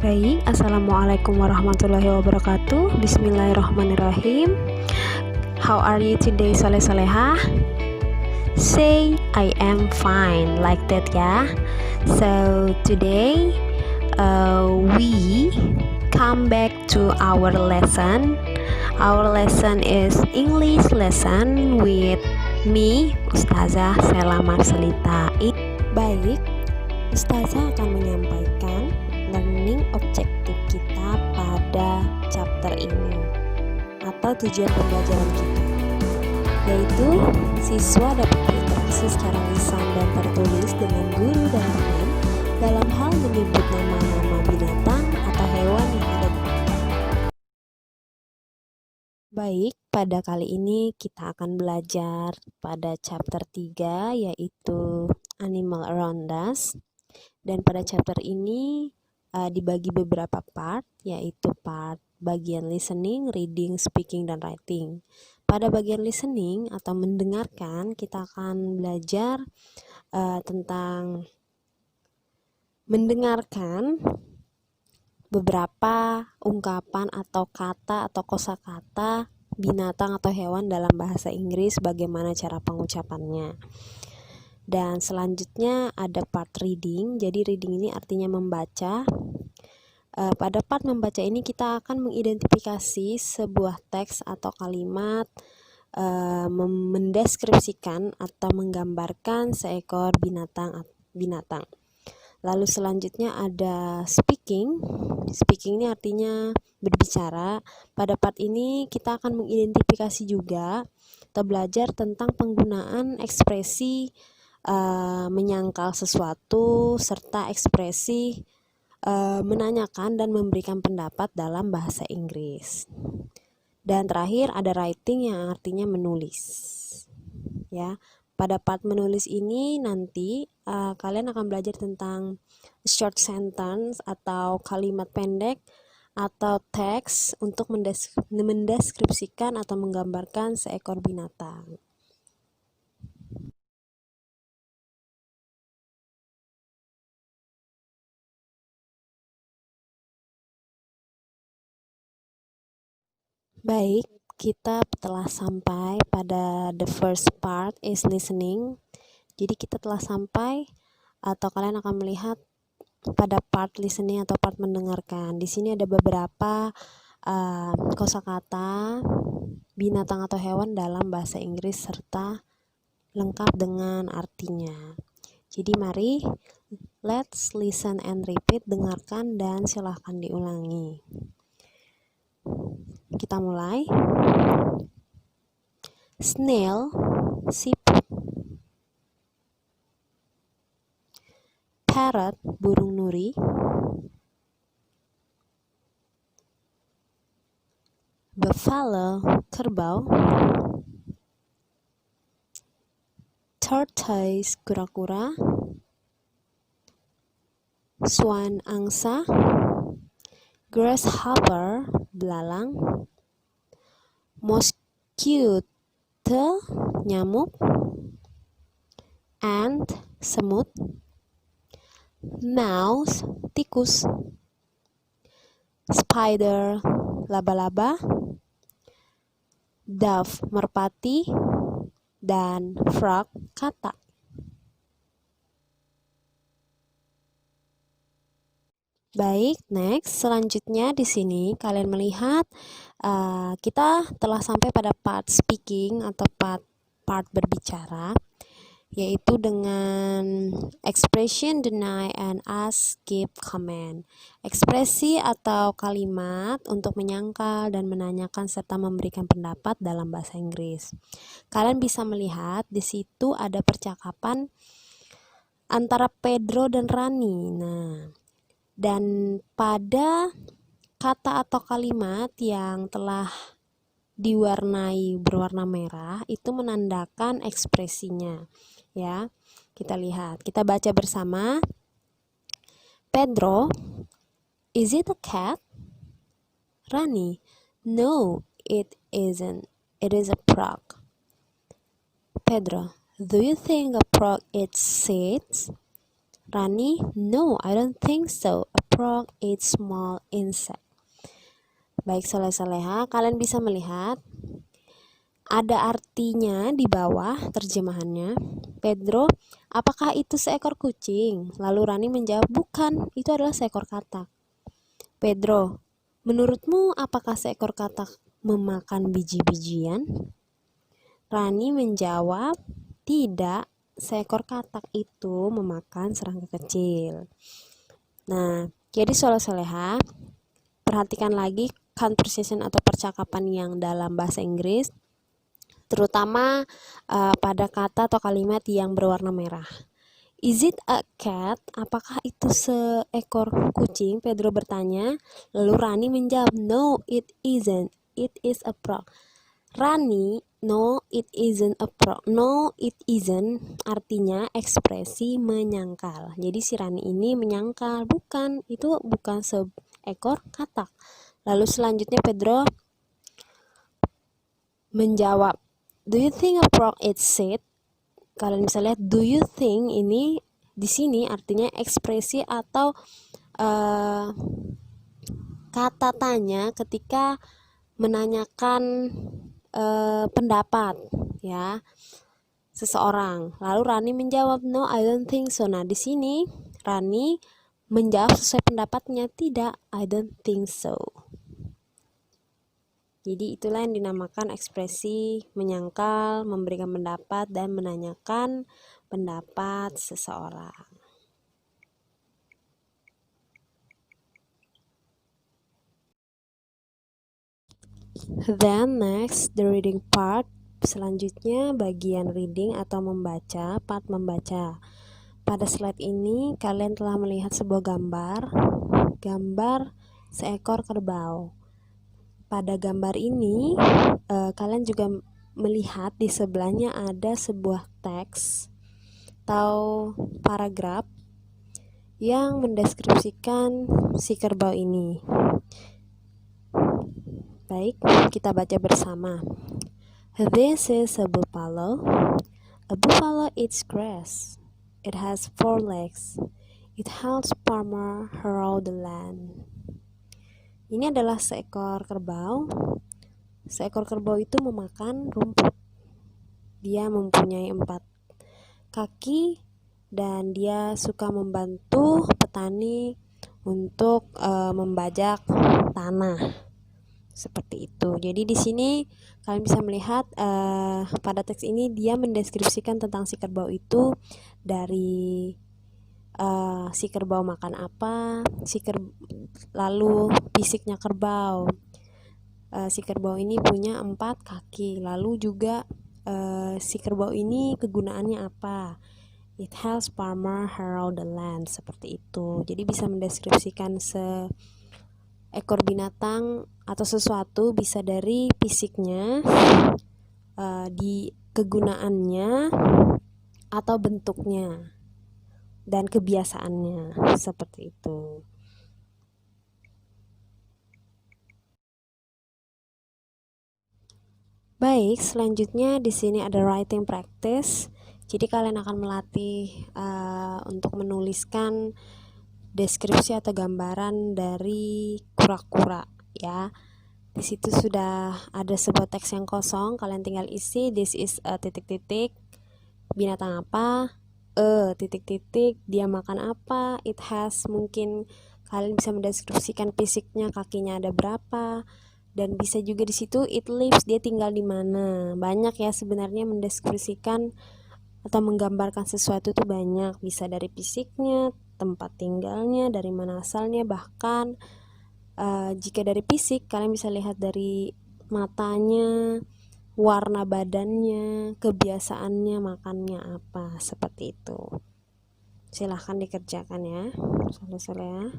Baik, Assalamualaikum warahmatullahi wabarakatuh. Bismillahirrahmanirrahim. How are you today, Soleh-Solehah? Say, I am fine, like that ya. So, today we come back to our lesson. Our lesson is English lesson with me, Ustazah Sela Marcelita. Baik, Ustazah akan menyampaikan learning objective kita pada chapter ini atau tujuan pembelajaran kita, yaitu siswa dapat berinteraksi secara lisan dan tertulis dengan guru dan teman dalam hal menyebut nama-nama binatang atau hewan yang ada di Baik, pada kali ini kita akan belajar pada chapter 3 yaitu Animal Around Us. Dan pada chapter ini dibagi beberapa part, yaitu part bagian listening, reading, speaking, dan writing. Pada bagian listening atau mendengarkan, kita akan belajar tentang mendengarkan beberapa ungkapan atau kata atau kosakata binatang atau hewan dalam bahasa Inggris, bagaimana cara pengucapannya. Dan selanjutnya ada part reading. Jadi reading ini artinya membaca. Pada part membaca ini kita akan mengidentifikasi sebuah teks atau kalimat, mendeskripsikan atau menggambarkan seekor binatang. Lalu selanjutnya ada speaking. Speaking ini artinya berbicara. Pada part ini kita akan mengidentifikasi juga atau belajar tentang penggunaan ekspresi menyangkal sesuatu serta ekspresi menanyakan dan memberikan pendapat dalam bahasa Inggris. Dan terakhir ada writing yang artinya menulis. Ya, pada part menulis ini nanti kalian akan belajar tentang short sentence atau kalimat pendek atau teks untuk mendeskripsikan atau menggambarkan seekor binatang. Baik, kita telah sampai pada the first part is listening. Jadi kita telah sampai atau kalian akan melihat pada part listening atau part mendengarkan. Di sini ada beberapa kosakata binatang atau hewan dalam bahasa Inggris serta lengkap dengan artinya. Jadi mari let's listen and repeat, dengarkan dan silahkan diulangi. Kita mulai. Snail, siput. Parrot, burung nuri. Buffalo, kerbau. Tortoise, kura-kura. Swan, angsa. Grasshopper, belalang. Mosquito, nyamuk. Ant, semut. Mouse, tikus. Spider, laba-laba. Dove, merpati. Dan frog, katak. Baik, next. Selanjutnya di sini kalian melihat kita telah sampai pada part speaking atau part berbicara, yaitu dengan expression, deny, and ask, give, comment. Ekspresi atau kalimat untuk menyangkal dan menanyakan serta memberikan pendapat dalam bahasa Inggris. Kalian bisa melihat di situ ada percakapan antara Pedro dan Rani. Dan pada kata atau kalimat yang telah diwarnai berwarna merah itu menandakan ekspresinya. Ya, kita lihat, kita baca bersama. Pedro, is it a cat? Rani, no, it isn't. It is a frog. Pedro, do you think a frog eats seeds? Rani, no, I don't think so. A frog eats small insect. Baik soleh-soleha, kalian bisa melihat ada artinya di bawah terjemahannya. Pedro, apakah itu seekor kucing? Lalu Rani menjawab, bukan, itu adalah seekor katak. Pedro, menurutmu apakah seekor katak memakan biji-bijian? Rani menjawab, tidak, seekor katak itu memakan serangga kecil. Nah, jadi soleh-soleha, perhatikan lagi conversation atau percakapan yang dalam bahasa Inggris, terutama pada kata atau kalimat yang berwarna merah. Is it a cat? Apakah itu seekor kucing? Pedro bertanya. Lalu Rani menjawab, no, it isn't. It is a frog. Rani, no, it isn't a frog. No, it isn't artinya ekspresi menyangkal. Jadi si Rani ini menyangkal, bukan, itu bukan seekor katak. Lalu selanjutnya Pedro menjawab, do you think a frog eats seed? Kalian bisa lihat, do you think ini di sini artinya ekspresi atau kata tanya ketika menanyakan pendapat ya seseorang. Lalu Rani menjawab, no, I don't think so. Nah, di sini Rani menjawab sesuai pendapatnya, tidak, I don't think so. Jadi itulah yang dinamakan ekspresi menyangkal, memberikan pendapat, dan menanyakan pendapat seseorang. Then next, the reading part. Selanjutnya bagian reading atau membaca, part membaca. Pada slide ini kalian telah melihat sebuah gambar seekor kerbau. Pada gambar ini kalian juga melihat di sebelahnya ada sebuah teks atau paragraf yang mendeskripsikan si kerbau ini. Baik, kita baca bersama. This is a buffalo. A buffalo eats grass. It has 4 legs. It helps farmer harrow the land. Ini adalah seekor kerbau. Seekor kerbau itu memakan rumput. Dia mempunyai 4 kaki dan dia suka membantu petani untuk membajak tanah. Seperti itu. Jadi di sini kalian bisa melihat pada teks ini dia mendeskripsikan tentang si kerbau itu dari si kerbau makan apa, lalu fisiknya kerbau. Si kerbau ini punya 4 kaki, lalu juga si kerbau ini kegunaannya apa. It helps farmer harrow the land, seperti itu. Jadi bisa mendeskripsikan ekor binatang atau sesuatu, bisa dari fisiknya, di kegunaannya, atau bentuknya dan kebiasaannya, seperti itu. Baik, selanjutnya di sini ada writing practice. Jadi kalian akan melatih untuk menuliskan deskripsi atau gambaran dari kura-kura ya. Di situ sudah ada sebuah teks yang kosong, kalian tinggal isi. This is a titik-titik, binatang apa, titik-titik, dia makan apa, it has, mungkin kalian bisa mendeskripsikan fisiknya, kakinya ada berapa, dan bisa juga di situ it lives, dia tinggal di mana. Banyak ya sebenarnya mendeskripsikan atau menggambarkan sesuatu itu banyak, bisa dari fisiknya, tempat tinggalnya, dari mana asalnya, bahkan jika dari fisik kalian bisa lihat dari matanya, warna badannya, kebiasaannya, makannya apa, seperti itu. Silahkan dikerjakan ya, soleh-soleha.